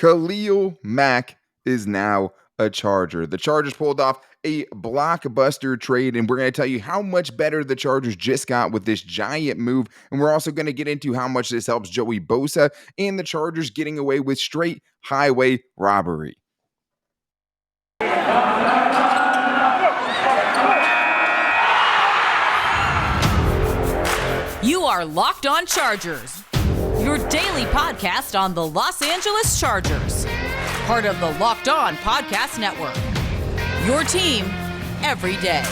Khalil Mack is now a Charger. The Chargers pulled off a blockbuster trade, and we're going to tell you how much better the Chargers just got with this giant move. And we're also going to get into how much this helps Joey Bosa and the Chargers getting away with straight highway robbery. You are Locked On Chargers, your daily podcast on the Los Angeles Chargers, part of the Locked On Podcast Network, your team every day.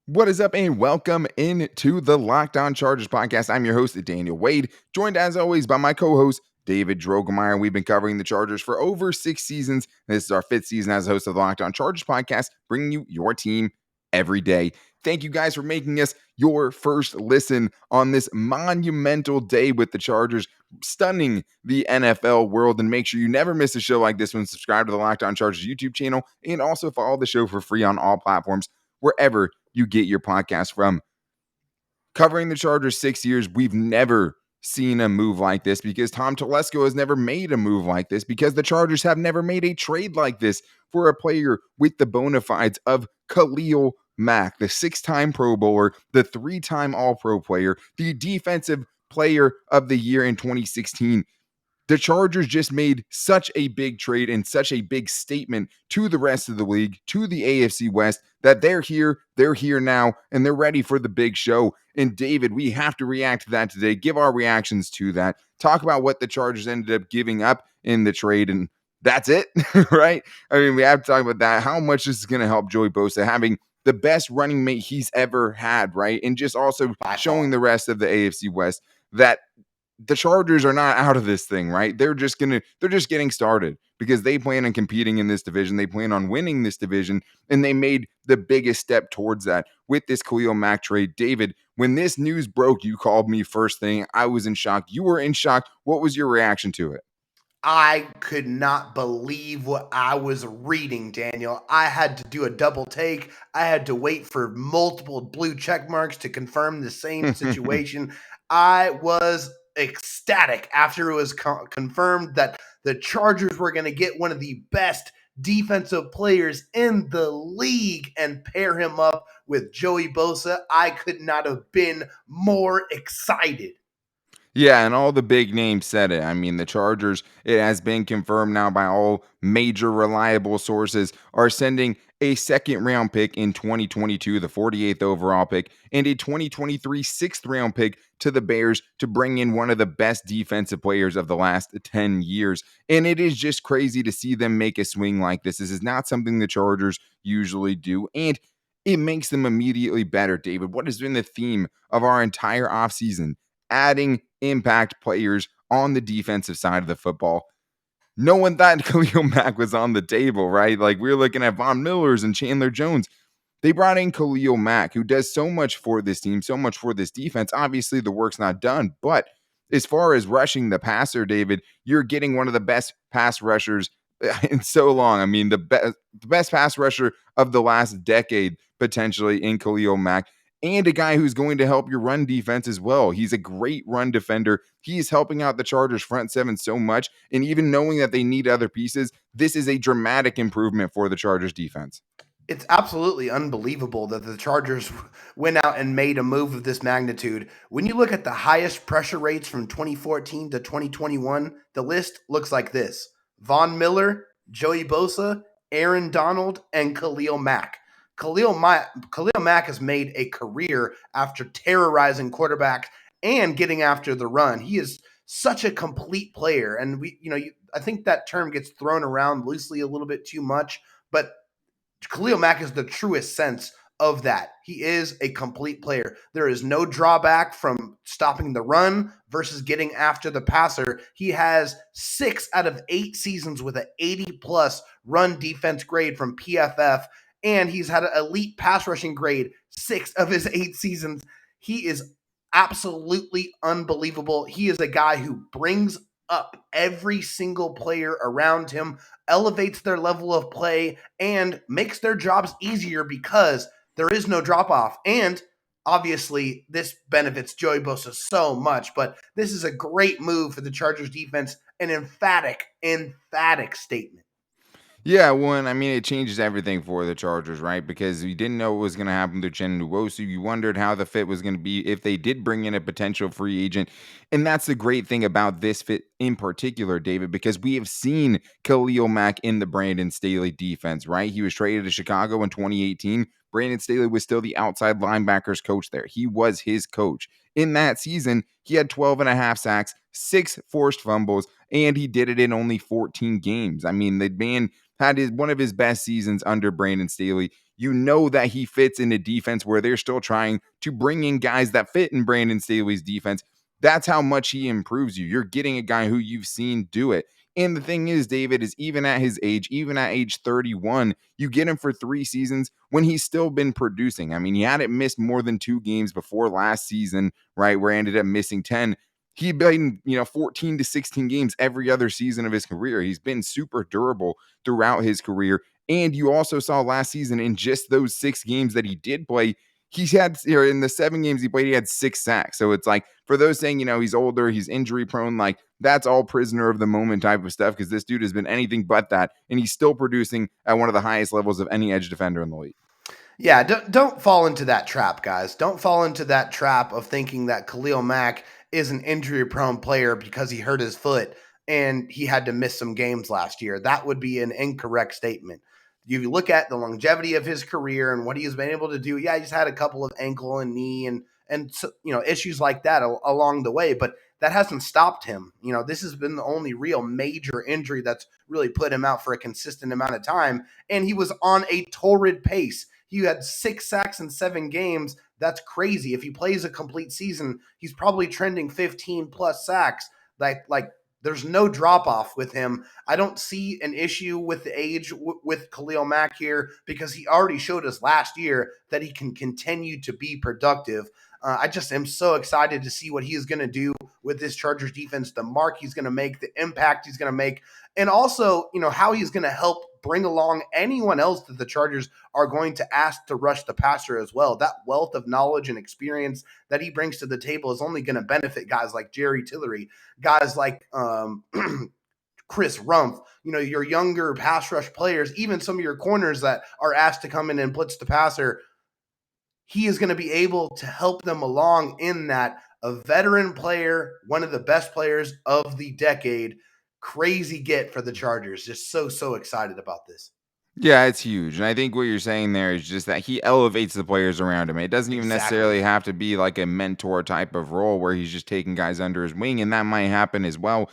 What is up, and welcome into the Locked On Chargers podcast. I'm your host, Daniel Wade, joined as always by my co-host, David Drogemeyer. We've been covering the Chargers for over 6 seasons. This is our 5th season as a host of the Locked On Chargers podcast, bringing you your team every day. Thank you guys for making us your first listen on this monumental day with the Chargers, stunning the NFL world. And make sure you never miss a show like this one. Subscribe to the Locked On Chargers YouTube channel, and also follow the show for free on all platforms, wherever you get your podcast from. Covering the Chargers 6 years, we've never seen a move like this because Tom Telesco has never made a move like this, because the Chargers have never made a trade like this for a player with the bona fides of Khalil Mack, the 6-time Pro Bowler, the 3-time All-Pro player, the Defensive Player of the Year in 2016. The Chargers just made such a big trade and such a big statement to the rest of the league, to the AFC West, that they're here now, and they're ready for the big show. And David, we have to react to that today, give our reactions to that, talk about what the Chargers ended up giving up in the trade, and that's it, right? I mean, we have to talk about that, how much this is going to help Joey Bosa having the best running mate he's ever had, right? And just also showing the rest of the AFC West that the Chargers are not out of this thing, right? They're just getting started, because they plan on competing in this division. They plan on winning this division, and they made the biggest step towards that with this Khalil Mack trade. David, when this news broke, you called me first thing. I was in shock. You were in shock. What was your reaction to it? I could not believe what I was reading, Daniel. I had to do a double take. I had to wait for multiple blue check marks to confirm the same situation. I was ecstatic after it was confirmed that the Chargers were going to get one of the best defensive players in the league and pair him up with Joey Bosa. I could not have been more excited. Yeah, and all the big names said it. I mean, the Chargers, it has been confirmed now by all major reliable sources, are sending a second-round pick in 2022, the 48th overall pick, and a 2023 sixth-round pick to the Bears to bring in one of the best defensive players of the last 10 years. And it is just crazy to see them make a swing like this. This is not something the Chargers usually do, and it makes them immediately better, David. What has been the theme of our entire offseason? Adding impact players on the defensive side of the football. No one thought Khalil Mack was on the table, right? Like, we were looking at Von Millers and Chandler Jones. They brought in Khalil Mack, who does so much for this team, so much for this defense. Obviously, the work's not done, but as far as rushing the passer, David, you're getting one of the best pass rushers in so long. I mean, the best pass rusher of the last decade, potentially, in Khalil Mack. And a guy who's going to help your run defense as well. He's a great run defender. He's helping out the Chargers front seven so much. And even knowing that they need other pieces, this is a dramatic improvement for the Chargers defense. It's absolutely unbelievable that the Chargers went out and made a move of this magnitude. When you look at the highest pressure rates from 2014 to 2021, the list looks like this: Von Miller, Joey Bosa, Aaron Donald, and Khalil Mack. Khalil Mack has made a career after terrorizing quarterbacks and getting after the run. He is such a complete player, and I think that term gets thrown around loosely a little bit too much, but Khalil Mack is the truest sense of that. He is a complete player. There is no drawback from stopping the run versus getting after the passer. He has 6 out of 8 seasons with an 80-plus run defense grade from PFF, and he's had an elite pass rushing grade 6 of his 8 seasons. He is absolutely unbelievable. He is a guy who brings up every single player around him, elevates their level of play, and makes their jobs easier because there is no drop-off. And Obviously, this benefits Joey Bosa so much, but this is a great move for the Chargers defense, an emphatic statement. Yeah, one, I mean, it changes everything for the Chargers, right? Because you didn't know what was going to happen to Chen Nwosu. You wondered how the fit was going to be if they did bring in a potential free agent. And that's the great thing about this fit in particular, David, because we have seen Khalil Mack in the Brandon Staley defense, right? He was traded to Chicago in 2018. Brandon Staley was still the outside linebackers coach there. He was his coach. In that season, he had 12 and a half sacks, 6 forced fumbles, and he did it in only 14 games. I mean, the man had one of his best seasons under Brandon Staley. You know that he fits in a defense where they're still trying to bring in guys that fit in Brandon Staley's defense. That's how much he improves you. You're getting a guy who you've seen do it. And the thing is, David, is even at his age, even at age 31, you get him for 3 seasons when he's still been producing. I mean, he hadn't missed more than 2 games before last season, right, where he ended up missing 10. He played, 14 to 16 games every other season of his career. He's been super durable throughout his career. And you also saw last season in just those 6 games that he did play, he's had, in the 7 games he played, he had 6 sacks. So it's like, for those saying, he's older, he's injury prone, like that's all prisoner of the moment type of stuff because this dude has been anything but that. And he's still producing at one of the highest levels of any edge defender in the league. Yeah, don't fall into that trap, guys. Don't fall into that trap of thinking that Khalil Mack is an injury-prone player because he hurt his foot and he had to miss some games last year. That would be an incorrect statement. You look at the longevity of his career and what he has been able to do. Yeah, he's had a couple of ankle and knee and issues like that along the way, but that hasn't stopped him. This has been the only real major injury that's really put him out for a consistent amount of time, and he was on a torrid pace. He had 6 sacks in 7 games. That's crazy. If he plays a complete season, he's probably trending 15 plus sacks. Like there's no drop off with him. I don't see an issue with the age with Khalil Mack here because he already showed us last year that he can continue to be productive. I just am so excited to see what he is going to do with this Chargers defense, the mark he's going to make, the impact he's going to make, and also, how he's going to help bring along anyone else that the Chargers are going to ask to rush the passer as well. That wealth of knowledge and experience that he brings to the table is only going to benefit guys like Jerry Tillery, guys like Chris Rumpf, your younger pass rush players, even some of your corners that are asked to come in and blitz the passer. He is going to be able to help them along in that. A veteran player, one of the best players of the decade. Crazy get for the Chargers. Just so excited about this. Yeah, it's huge. And I think what you're saying there is just that he elevates the players around him. It doesn't even necessarily have to be like a mentor type of role where he's just taking guys under his wing. And that might happen as well.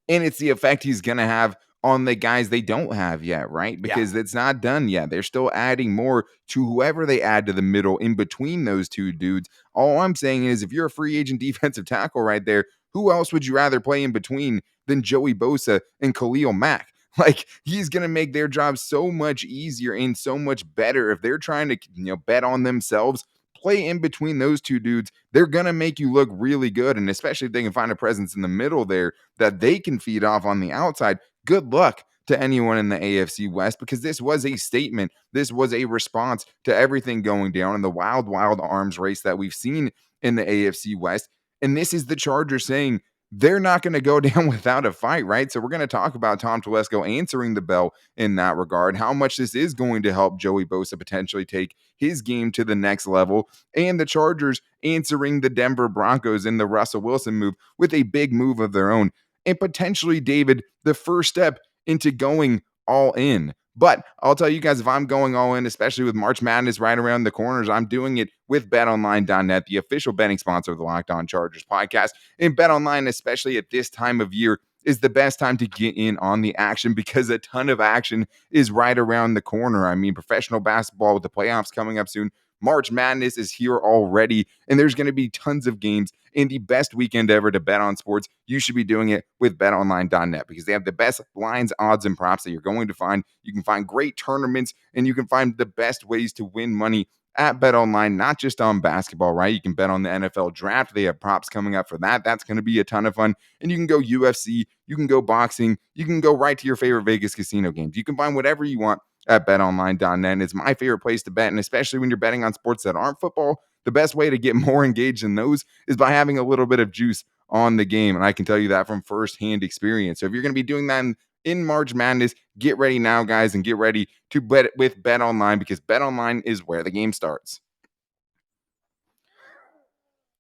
And it's the effect he's going to have on the guys they don't have yet, right? Because it's not done yet. They're still adding more to whoever they add to the middle in between those two dudes. All I'm saying is if you're a free agent defensive tackle right there, who else would you rather play in between than Joey Bosa and Khalil Mack? Like, he's going to make their job so much easier and so much better if they're trying to, bet on themselves. Play in between those two dudes. They're going to make you look really good. And especially if they can find a presence in the middle there that they can feed off on the outside, good luck to anyone in the AFC West, because this was a statement. This was a response to everything going down in the wild arms race that we've seen in the AFC West. And this is the Chargers saying, they're not going to go down without a fight, right? So we're going to talk about Tom Telesco answering the bell in that regard, how much this is going to help Joey Bosa potentially take his game to the next level, and the Chargers answering the Denver Broncos in the Russell Wilson move with a big move of their own, and potentially, David, the first step into going all in. But I'll tell you guys, if I'm going all in, especially with March Madness right around the corners, I'm doing it with betonline.net, the official betting sponsor of the Locked On Chargers podcast. And BetOnline, especially at this time of year, is the best time to get in on the action because a ton of action is right around the corner. I mean, professional basketball with the playoffs coming up soon. March Madness is here already, and there's going to be tons of games in the best weekend ever to bet on sports. You should be doing it with betonline.net because they have the best lines, odds, and props that you're going to find. You can find great tournaments, and you can find the best ways to win money at BetOnline, not just on basketball, right? You can bet on the NFL draft. They have props coming up for that. That's going to be a ton of fun. And you can go UFC, you can go boxing, you can go right to your favorite Vegas casino games. You can find whatever you want at betonline.net. And it's my favorite place to bet. And especially when you're betting on sports that aren't football, the best way to get more engaged in those is by having a little bit of juice on the game. And I can tell you that from firsthand experience. So if you're going to be doing that in March Madness, get ready now, guys, and get ready to bet with Bet Online, because Bet Online is where the game starts.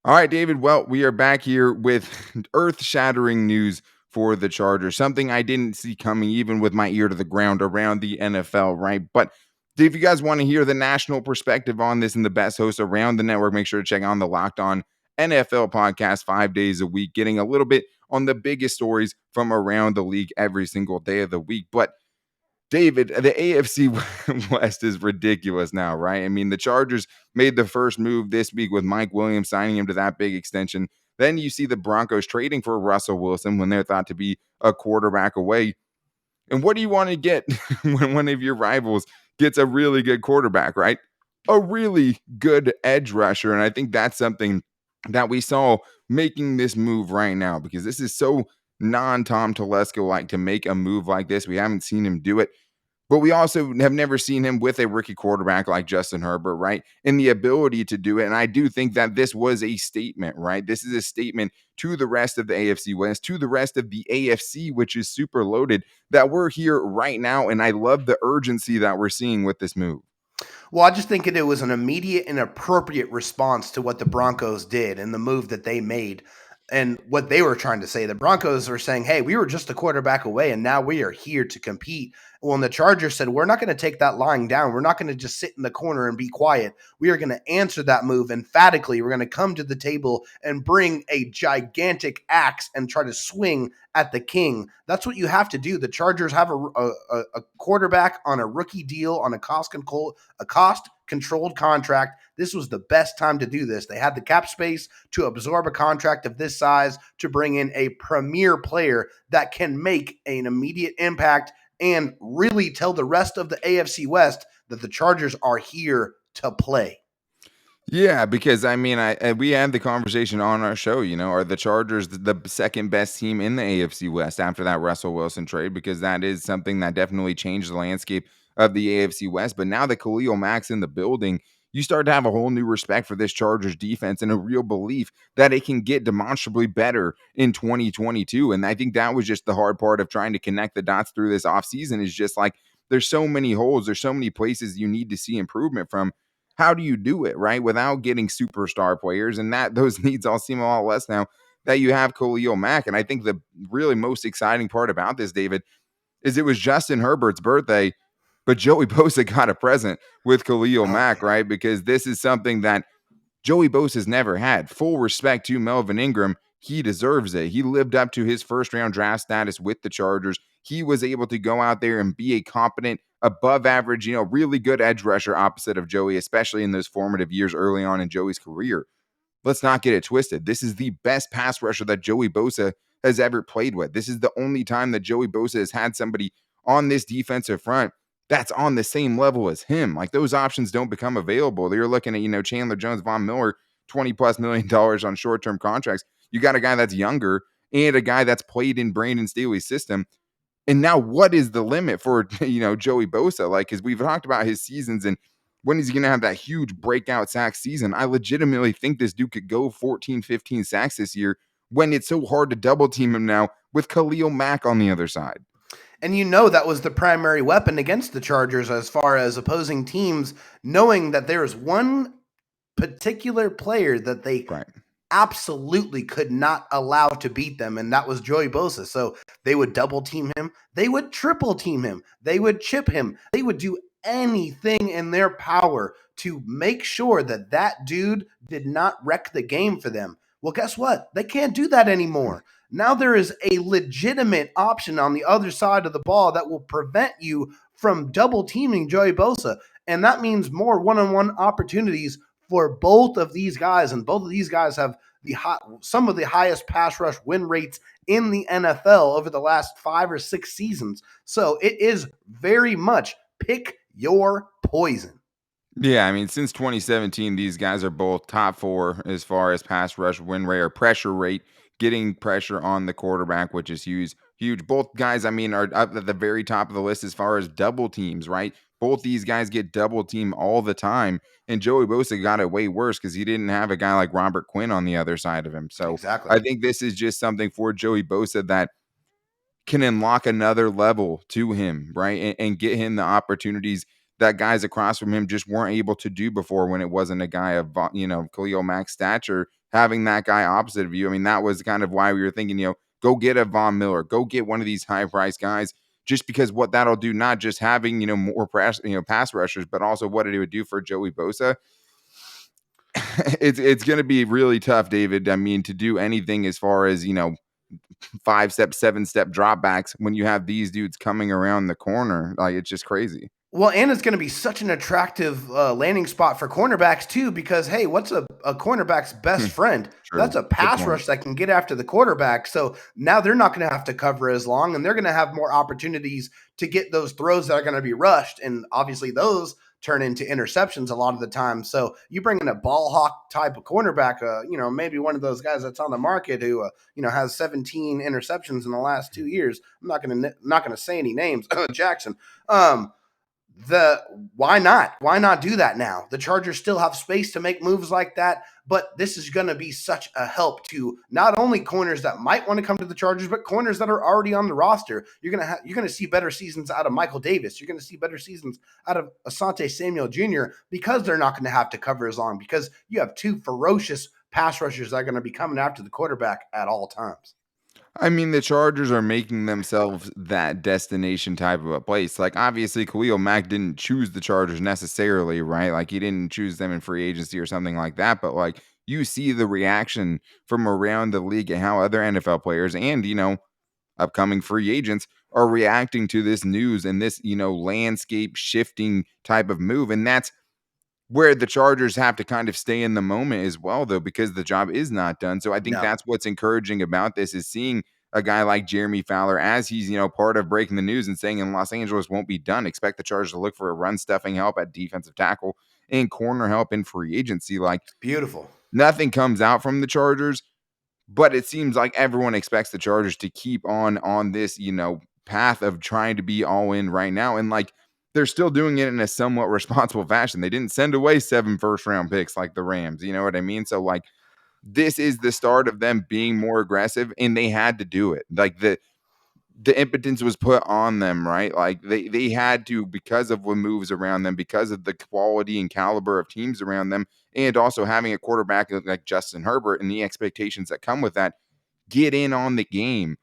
All right, David. Well, we are back here with earth-shattering news for the Chargers, something I didn't see coming even with my ear to the ground around the NFL, right? But if you guys want to hear the national perspective on this and the best hosts around the network, make sure to check on the Locked On NFL podcast 5 days a week, getting a little bit on the biggest stories from around the league every single day of the week. But David, the AFC West is ridiculous now, right? I mean, the Chargers made the first move this week with Mike Williams signing him to that big extension. Then you see the Broncos trading for Russell Wilson when they're thought to be a quarterback away. And what do you want to get when one of your rivals gets a really good quarterback, right? A really good edge rusher. And I think that's something that we saw making this move right now, because this is so non-Tom Telesco like to make a move like this. We haven't seen him do it. But we also have never seen him with a rookie quarterback like Justin Herbert, right? And the ability to do it. And I do think that this was a statement, right? This is a statement to the rest of the AFC West, to the rest of the AFC, which is super loaded, that we're here right now. And I love the urgency that we're seeing with this move. Well, I just think it was an immediate and appropriate response to what the Broncos did and the move that they made and what they were trying to say. The Broncos were saying, hey, we were just a quarterback away and now we are here to compete. Well, and the Chargers said, we're not going to take that lying down. We're not going to just sit in the corner and be quiet. We are going to answer that move emphatically. We're going to come to the table and bring a gigantic axe and try to swing at the king. That's what you have to do. The Chargers have a quarterback on a rookie deal on a cost-controlled contract. This was the best time to do this. They had the cap space to absorb a contract of this size, to bring in a premier player that can make an immediate impact and really tell the rest of the AFC West that the Chargers are here to play. Yeah, because I mean, we had the conversation on our show, are the Chargers the second best team in the AFC West after that Russell Wilson trade? Because that is something that definitely changed the landscape of the AFC West. But now that Khalil Mack's in the building, you start to have a whole new respect for this Chargers defense and a real belief that it can get demonstrably better in 2022. And I think that was just the hard part of trying to connect the dots through this offseason, is just like, there's so many holes, there's so many places you need to see improvement from. How do you do it, right, without getting superstar players? And that those needs all seem a lot less now that you have Khalil Mack. And I think the really most exciting part about this, David, is it was Justin Herbert's birthday, but Joey Bosa got a present with Khalil Mack, right? Because this is something that Joey Bosa's never had. Full respect to Melvin Ingram. He deserves it. He lived up to his first-round draft status with the Chargers. He was able to go out there and be a competent, above average, really good edge rusher opposite of Joey, especially in those formative years early on in Joey's career. Let's not get it twisted. This is the best pass rusher that Joey Bosa has ever played with. This is the only time that Joey Bosa has had somebody on this defensive front that's on the same level as him. Like, those options don't become available. You're looking at, Chandler Jones, Von Miller, $20+ million on short-term contracts. You got a guy that's younger and a guy that's played in Brandon Staley's system. And now what is the limit for, Joey Bosa? Like, because we've talked about his seasons and when he's going to have that huge breakout sack season. I legitimately think this dude could go 14, 15 sacks this year when it's so hard to double team him now with Khalil Mack on the other side. And that was the primary weapon against the Chargers as far as opposing teams, knowing that there is one particular player that they absolutely could not allow to beat them, and that was Joey Bosa. So they would double team him. They would triple team him. They would chip him. They would do anything in their power to make sure that that dude did not wreck the game for them. Well, guess what? They can't do that anymore. Now there is a legitimate option on the other side of the ball that will prevent you from double teaming Joey Bosa. And that means more one-on-one opportunities for both of these guys. And both of these guys have some of the highest pass rush win rates in the NFL over the last 5 or 6 seasons. So it is very much pick your poison. Yeah, I mean, since 2017, these guys are both top 4 as far as pass rush win rate or pressure rate, getting pressure on the quarterback, which is huge. Both guys, I mean, are up at the very top of the list as far as double teams, right? both these guys get double team all the time. And Joey Bosa got it way worse because he didn't have a guy like Robert Quinn on the other side of him. So Exactly. I think this is just something for Joey Bosa that can unlock another level to him, right? And get him the opportunities that guys across from him just weren't able to do before when it wasn't a guy of, Khalil Mack stature, having that guy opposite of you. I mean, that was kind of why we were thinking, go get a Von Miller, go get one of these high price guys, just because what that'll do, not just having, more pass rushers, but also what it would do for Joey Bosa. It's going to be really tough, David. I mean, to do anything as far as, 5-step, 7-step dropbacks when you have these dudes coming around the corner. Like, it's just crazy. Well, and it's going to be such an attractive landing spot for cornerbacks too, because hey, what's a cornerback's best friend? True. That's a Good pass point. rush that can get after the quarterback. So now they're not going to have to cover as long, and they're going to have more opportunities to get those throws that are going to be rushed, and obviously those turn into interceptions a lot of the time. So you bring in a ball hawk type of cornerback, maybe one of those guys that's on the market who has 17 interceptions in the last 2 years. I'm not going to say any names. Jackson. Why not do that now? The Chargers still have space to make moves like that, but this is going to be such a help to not only corners that might want to come to the Chargers, but corners that are already on the roster. You're going to see better seasons out of Michael Davis. You're going to see better seasons out of Asante Samuel Jr. because they're not going to have to cover as long, because you have two ferocious pass rushers that are going to be coming after the quarterback at all times. I mean, the Chargers are making themselves that destination type of a place. Like, obviously, Khalil Mack didn't choose the Chargers necessarily, right? Like, he didn't choose them in free agency or something like that. But, like, you see the reaction from around the league and how other NFL players and, upcoming free agents are reacting to this news and this, landscape shifting type of move. And that's where the Chargers have to kind of stay in the moment as well, though, because the job is not done. So I think No. that's what's encouraging about this is seeing a guy like Jeremy Fowler as he's, part of breaking the news and saying in Los Angeles won't be done. Expect the Chargers to look for a run stuffing help at defensive tackle and corner help in free agency. Like, Beautiful. nothing comes out from the Chargers, but it seems like everyone expects the Chargers to keep on this, path of trying to be all in right now. And like, they're still doing it in a somewhat responsible fashion. They didn't send away 7 first-round picks like the Rams. You know what I mean? So like, this is the start of them being more aggressive, and they had to do it. Like, the impotence was put on them, right? Like, they had to, because of what moves around them, because of the quality and caliber of teams around them, and also having a quarterback like Justin Herbert and the expectations that come with that, get in on the game.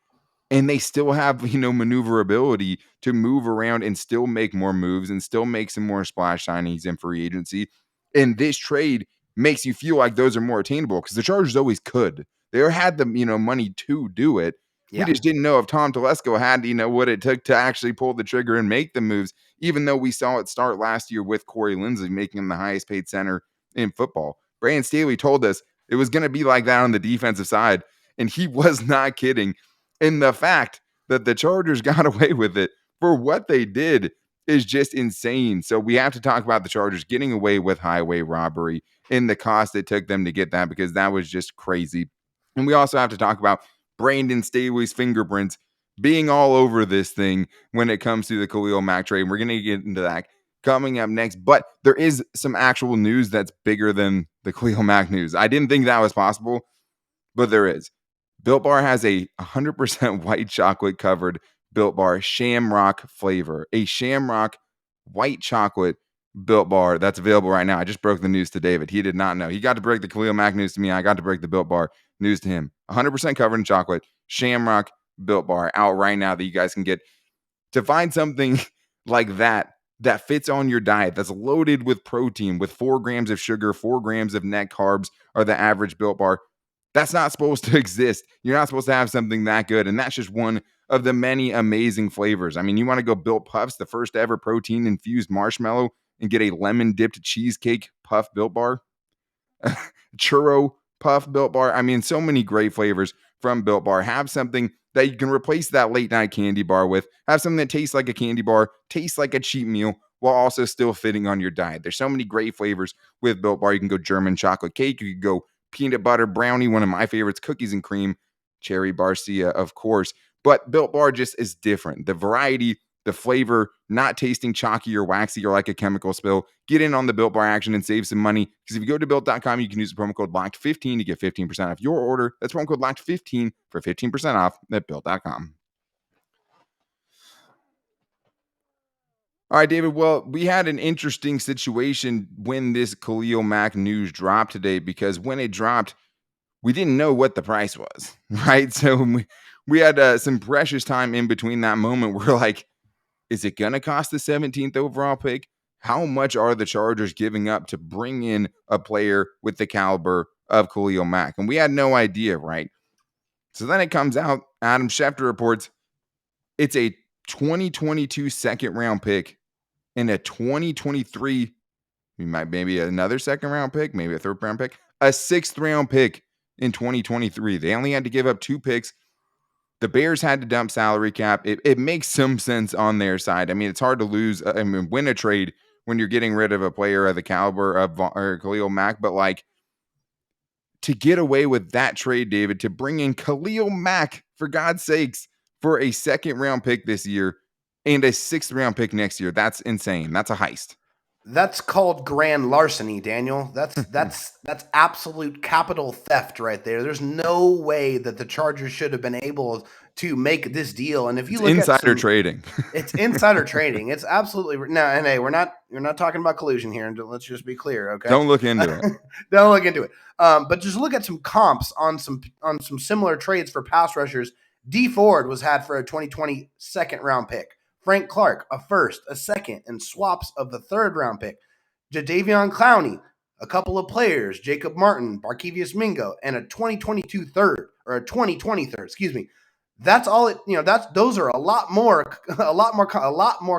And they still have, maneuverability to move around and still make more moves and still make some more splash signings in free agency. And this trade makes you feel like those are more attainable because the Chargers always could. They had the, money to do it. We Yeah. just didn't know if Tom Telesco had, what it took to actually pull the trigger and make the moves, even though we saw it start last year with Corey Linsley, making him the highest paid center in football. Brandon Staley told us it was going to be like that on the defensive side, and he was not kidding. And the fact that the Chargers got away with it for what they did is just insane. So we have to talk about the Chargers getting away with highway robbery and the cost it took them to get that, because that was just crazy. And we also have to talk about Brandon Staley's fingerprints being all over this thing when it comes to the Khalil Mack trade. And we're going to get into that coming up next. But there is some actual news that's bigger than the Khalil Mack news. I didn't think that was possible, but there is. Built Bar has a 100% white chocolate covered Built Bar Shamrock flavor. A Shamrock white chocolate Built Bar that's available right now. I just broke the news to David. He did not know. He got to break the Khalil Mack news to me. I got to break the Built Bar news to him. 100% covered in chocolate. Shamrock Built Bar out right now that you guys can get. To find something like that fits on your diet, that's loaded with protein, with 4 grams of sugar, 4 grams of net carbs are the average Built Bar. That's not supposed to exist. You're not supposed to have something that good. And that's just one of the many amazing flavors. I mean, you want to go Built Puffs, the first ever protein infused marshmallow, and get a lemon dipped cheesecake puff Built Bar, churro puff Built Bar. I mean, so many great flavors from Built Bar. Have something that you can replace that late night candy bar with. Have something that tastes like a candy bar, tastes like a cheap meal, while also still fitting on your diet. There's so many great flavors with Built Bar. You can go German chocolate cake. You can go peanut butter brownie, one of my favorites, cookies and cream, cherry barcia, of course. But Built Bar just is different. The variety the flavor not tasting chalky or waxy or like a chemical spill. Get in on the Built Bar action and save some money, because if you go to Built.com, you can use the promo code LOCKED15 to get 15% off your order. That's promo code LOCKED15 for 15% off at Built.com. All right, David. Well, we had an interesting situation when this Khalil Mack news dropped today, because when it dropped, we didn't know what the price was, right? So we had some precious time in between that moment. We're like, is it going to cost the 17th overall pick? How much are the Chargers giving up to bring in a player with the caliber of Khalil Mack? And we had no idea, right? So then it comes out, Adam Schefter reports, it's a 2022 second round pick and a 2023, maybe another second round pick, maybe a third round pick, a sixth round pick in 2023. They only had to give up 2 picks. The Bears had to dump salary cap. It makes some sense on their side. I mean, it's hard to win a trade when you're getting rid of a player of the caliber of Khalil Mack, but like, to get away with that trade, David, to bring in Khalil Mack, for God's sakes, for a second round pick this year and a sixth round pick next year, that's insane. That's a heist. That's called grand larceny, Daniel. That's absolute capital theft right there. There's no way that the Chargers should have been able to make this deal. And if you look insider at trading, it's insider trading. It's absolutely no. And hey, you're not talking about collusion here. And let's just be clear, okay? Don't look into it. Don't look into it. But just look at some comps on some similar trades for pass rushers. D Ford was had for a 2020 second round pick. Frank Clark, a first, a second, and swaps of the third round pick. Jadeveon Clowney, a couple of players, Jacob Martin, Barkevious Mingo, and a 2022 third, or a 2020 third, excuse me. That's all it, those are a lot more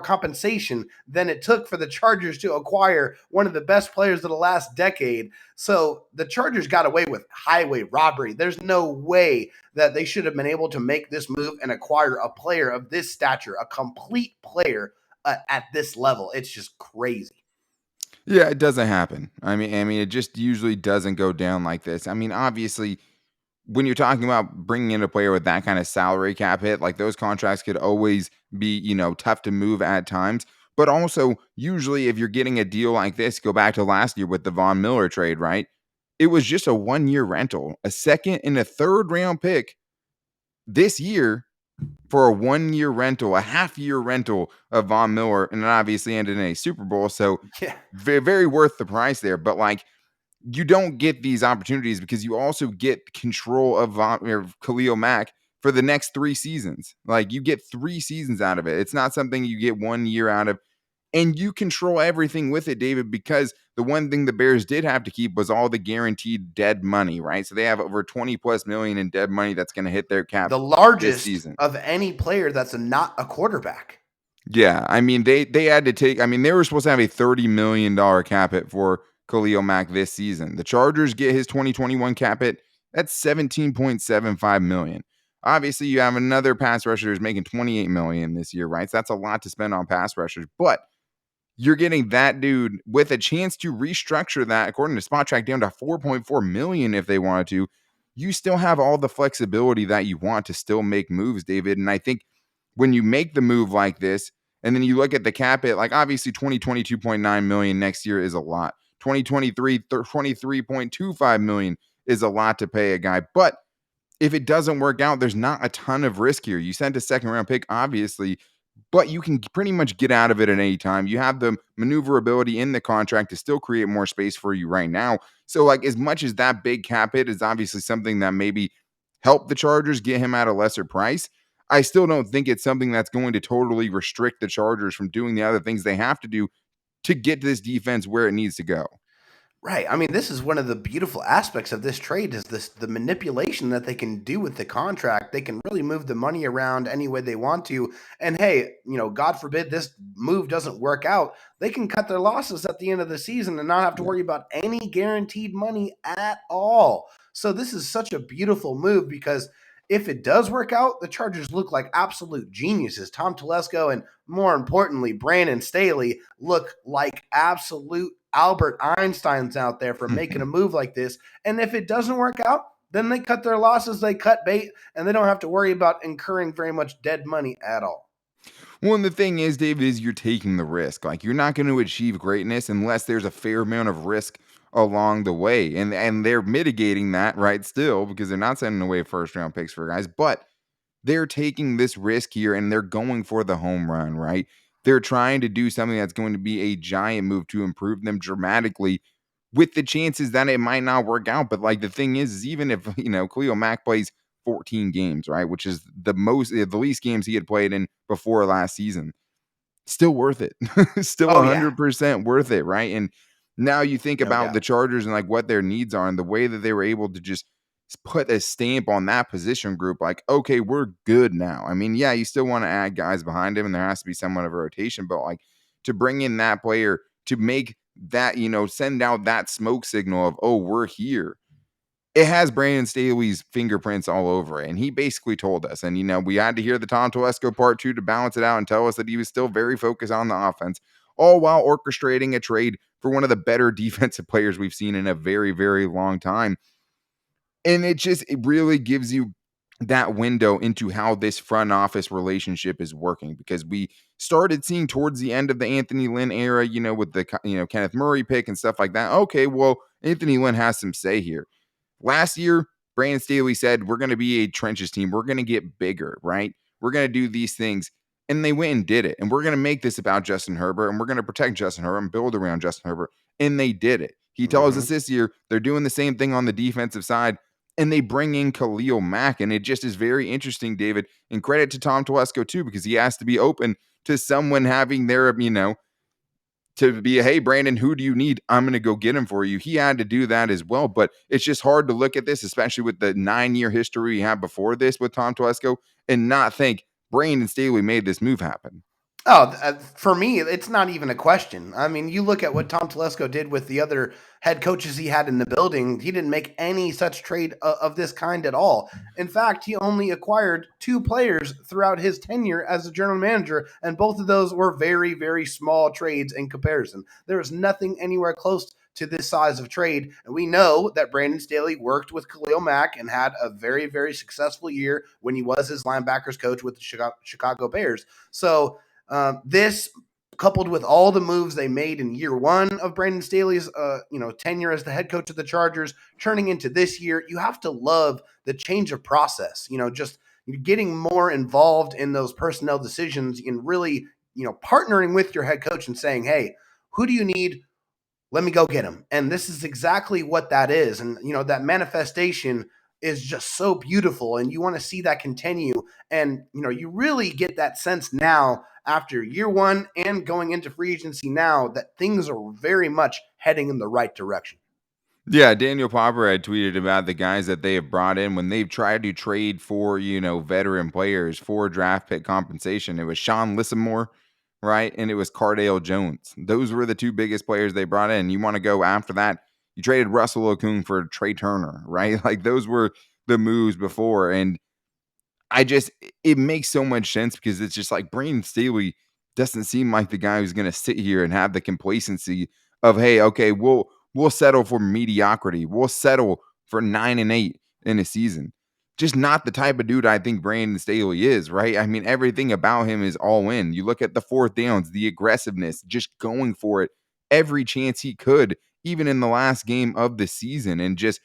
compensation than it took for the Chargers to acquire one of the best players of the last decade. So the Chargers got away with highway robbery. There's no way that they should have been able to make this move and acquire a player of this stature, a complete player at this level. It's just crazy. Yeah, it doesn't happen. I mean, it just usually doesn't go down like this. I mean, obviously, when you're talking about bringing in a player with that kind of salary cap hit, like, those contracts could always be, tough to move at times. But also, usually, if you're getting a deal like this, go back to last year with the Von Miller trade, right? It was just a 1-year rental, a second and a third round pick this year for a 1-year rental, a half-year rental of Von Miller, and it obviously ended in a Super Bowl. So Yeah. very, very worth the price there. But like, you don't get these opportunities because you also get control of Khalil Mack for the next 3 seasons. Like, you get 3 seasons out of it. It's not something you get 1 year out of. And you control everything with it, David, because the one thing the Bears did have to keep was all the guaranteed dead money, right? So they have over 20 plus million in dead money that's going to hit their cap. The largest this season of any player that's not a quarterback. Yeah, I mean, they had to take. I mean, they were supposed to have a $30 million cap hit for Khalil Mack this season. The Chargers get his 2021 cap hit. That's $17.75 million. Obviously, you have another pass rusher who's making $28 million this year, right? So that's a lot to spend on pass rushers. But you're getting that dude with a chance to restructure that, according to Spot Track, down to $4.4 million if they wanted to. You still have all the flexibility that you want to still make moves, David. And I think when you make the move like this, and then you look at the cap hit, like, obviously 2022.9 million next year is a lot. 2023, 23.25 million is a lot to pay a guy. But if it doesn't work out, there's not a ton of risk here. You sent a second round pick, obviously, but you can pretty much get out of it at any time. You have the maneuverability in the contract to still create more space for you right now. So, like, as much as that big cap hit is obviously something that maybe help the Chargers get him at a lesser price, I still don't think it's something that's going to totally restrict the Chargers from doing the other things they have to do to get this defense where it needs to go. Right. I mean, this is one of the beautiful aspects of this trade is the manipulation that they can do with the contract. They can really move the money around any way they want to. And hey, God forbid this move doesn't work out. They can cut their losses at the end of the season and not have to worry about any guaranteed money at all. So this is such a beautiful move because if it does work out, the Chargers look like absolute geniuses. Tom Telesco and, more importantly, Brandon Staley look like absolute Albert Einstein's out there for making a move like this. And if it doesn't work out, then they cut their losses, they cut bait, and they don't have to worry about incurring very much dead money at all. Well, and the thing is, Dave, is you're taking the risk. Like, you're not going to achieve greatness unless there's a fair amount of risk along the way. And they're mitigating that, right, still, because they're not sending away first round picks for guys, but they're taking this risk here and they're going for the home run, right? They're trying to do something that's going to be a giant move to improve them dramatically, with the chances that it might not work out. But like, the thing is even if, Khalil Mack plays 14 games, right, which is the least games he had played in before last season, still worth it. Still Oh yeah. 100% worth it, right? And now you think No about the doubt. Chargers and like what their needs are and the way that they were able to just put a stamp on that position group. Like, okay, we're good now. I mean, yeah, you still want to add guys behind him and there has to be somewhat of a rotation, but like, to bring in that player to make that, send out that smoke signal of, oh, we're here. It has Brandon Staley's fingerprints all over it. And he basically told us, and, we had to hear the Tom Telesco part 2 to balance it out and tell us that he was still very focused on the offense, all while orchestrating a trade for one of the better defensive players we've seen in a very, very long time. And it really gives you that window into how this front office relationship is working, because we started seeing towards the end of the Anthony Lynn era, with the, Kenneth Murray pick and stuff like that. Okay, well, Anthony Lynn has some say here. Last year, Brandon Staley said, we're going to be a trenches team. We're going to get bigger, right? We're going to do these things. And they went and did it. And we're going to make this about Justin Herbert, and we're going to protect Justin Herbert and build around Justin Herbert. And they did it. He tells us this year they're doing the same thing on the defensive side, and they bring in Khalil Mack. And it just is very interesting, David. And credit to Tom Telesco, too, because he has to be open to someone having their, to be, hey, Brandon, who do you need? I'm going to go get him for you. He had to do that as well. But it's just hard to look at this, especially with the 9-year history we had before this with Tom Telesco, and not think Brandon Staley made this move happen. Oh, for me, it's not even a question. I mean, you look at what Tom Telesco did with the other head coaches he had in the building. He didn't make any such trade of this kind at all. In fact, he only acquired 2 players throughout his tenure as a general manager, and both of those were very, very small trades in comparison. There is nothing anywhere close to this size of trade. And we know that Brandon Staley worked with Khalil Mack and had a very, very successful year when he was his linebackers coach with the Chicago Bears. So, this, coupled with all the moves they made in year 1 of Brandon Staley's tenure as the head coach of the Chargers, turning into this year, you have to love the change of process. Just getting more involved in those personnel decisions and really, partnering with your head coach and saying, hey, who do you need? Let me go get him. And this is exactly what that is. And, that manifestation is just so beautiful, and you want to see that continue. And, you really get that sense now after year 1 and going into free agency now that things are very much heading in the right direction. Yeah, Daniel Popper had tweeted about the guys that they have brought in when they've tried to trade for, veteran players for draft pick compensation. It was Sean Lissamore, right? And it was Cardale Jones. Those were the 2 biggest players they brought in. You want to go after that? You traded Russell Okung for Trey Turner, right? Like, those were the moves before. And it makes so much sense, because it's just like Brandon Staley doesn't seem like the guy who's going to sit here and have the complacency of, hey, okay, we'll settle for mediocrity. We'll settle for 9-8 in a season. Just not the type of dude I think Brandon Staley is, right? I mean, everything about him is all in. You look at the 4th downs, the aggressiveness, just going for it every chance he could, even in the last game of the season, and just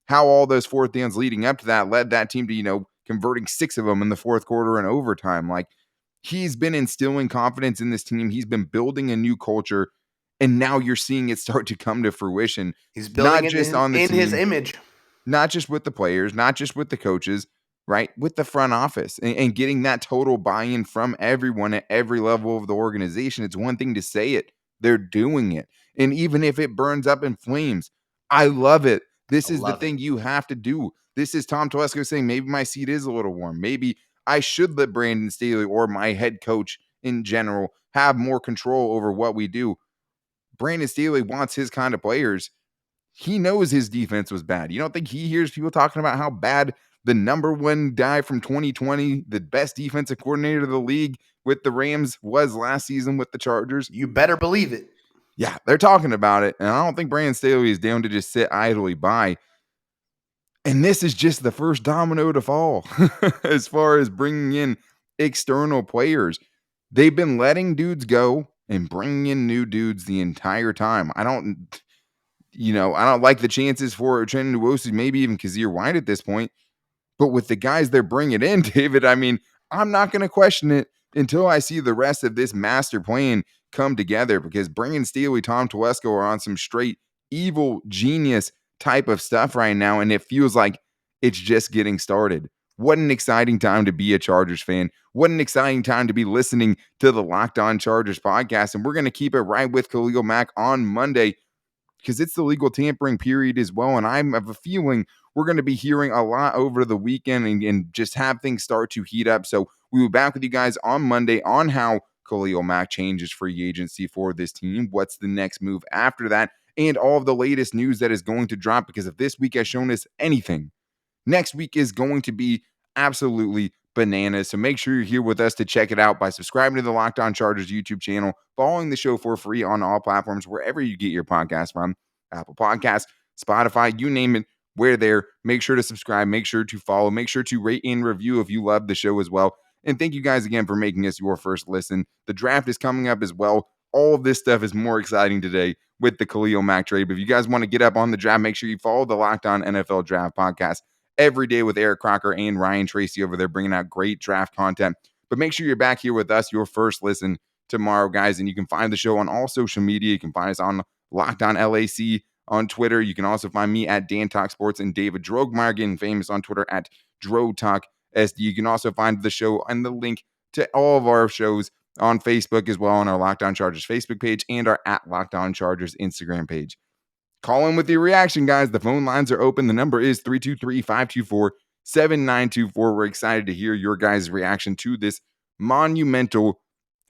how all those 4th downs leading up to that led that team to, converting 6 of them in the 4th quarter and overtime. Like, he's been instilling confidence in this team. He's been building a new culture, and now you're seeing it start to come to fruition. He's building not it just on the in team, his image, not just with the players, not just with the coaches, right? With the front office, and getting that total buy-in from everyone at every level of the organization. It's one thing to say it, they're doing it. And even if it burns up in flames, I love it. This I is the love it. thing you have to do. This is Tom Telesco saying, maybe my seat is a little warm. Maybe I should let Brandon Staley or my head coach in general have more control over what we do. Brandon Staley wants his kind of players. He knows his defense was bad. You don't think he hears people talking about how bad the number 1 guy from 2020, the best defensive coordinator of the league with the Rams, was last season with the Chargers? You better believe it. Yeah, they're talking about it. And I don't think Brandon Staley is down to just sit idly by. And this is just the first domino to fall as far as bringing in external players. They've been letting dudes go and bringing in new dudes the entire time. I don't like the chances for Trent Nwosu, maybe even Kazir White at this point. But with the guys they're bringing in, David, I mean, I'm not going to question it until I see the rest of this master plan come together, because bringing Staley, Tom Telesco are on some straight evil genius type of stuff right now, and it feels like it's just getting started. What an exciting time to be a Chargers fan. What an exciting time to be listening to the Locked On Chargers podcast. And we're going to keep it right with Khalil Mack on Monday, because it's the legal tampering period as well. And I have a feeling we're going to be hearing a lot over the weekend and just have things start to heat up. So we will be back with you guys on Monday on how Khalil Mack changes free agency for this team. What's the next move after that? And all of the latest news that is going to drop, because if this week has shown us anything, next week is going to be absolutely bananas. So make sure you're here with us to check it out by subscribing to the Locked On Chargers YouTube channel, following the show for free on all platforms, wherever you get your podcast from, Apple Podcasts, Spotify, you name it, we're there. Make sure to subscribe, make sure to follow, make sure to rate and review if you love the show as well. And thank you guys again for making us your first listen. The draft is coming up as well. All of this stuff is more exciting today with the Khalil Mack trade. But if you guys want to get up on the draft, make sure you follow the Locked On NFL Draft podcast every day with Eric Crocker and Ryan Tracy over there, bringing out great draft content. But make sure you're back here with us, your first listen tomorrow, guys. And you can find the show on all social media. You can find us on Locked On LAC on Twitter. You can also find me at Dan Talk Sports and David Drogmeyer, getting famous on Twitter at Dro Talk SD. You can also find the show and the link to all of our shows on Facebook as well, on our Locked On Chargers Facebook page and our at Locked On Chargers Instagram page. Call in with your reaction, guys. The phone lines are open. The number is 323-524-7924. We're excited to hear your guys' reaction to this monumental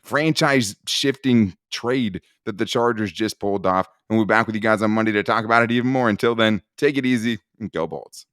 franchise-shifting trade that the Chargers just pulled off. And we'll be back with you guys on Monday to talk about it even more. Until then, take it easy and go Bolts.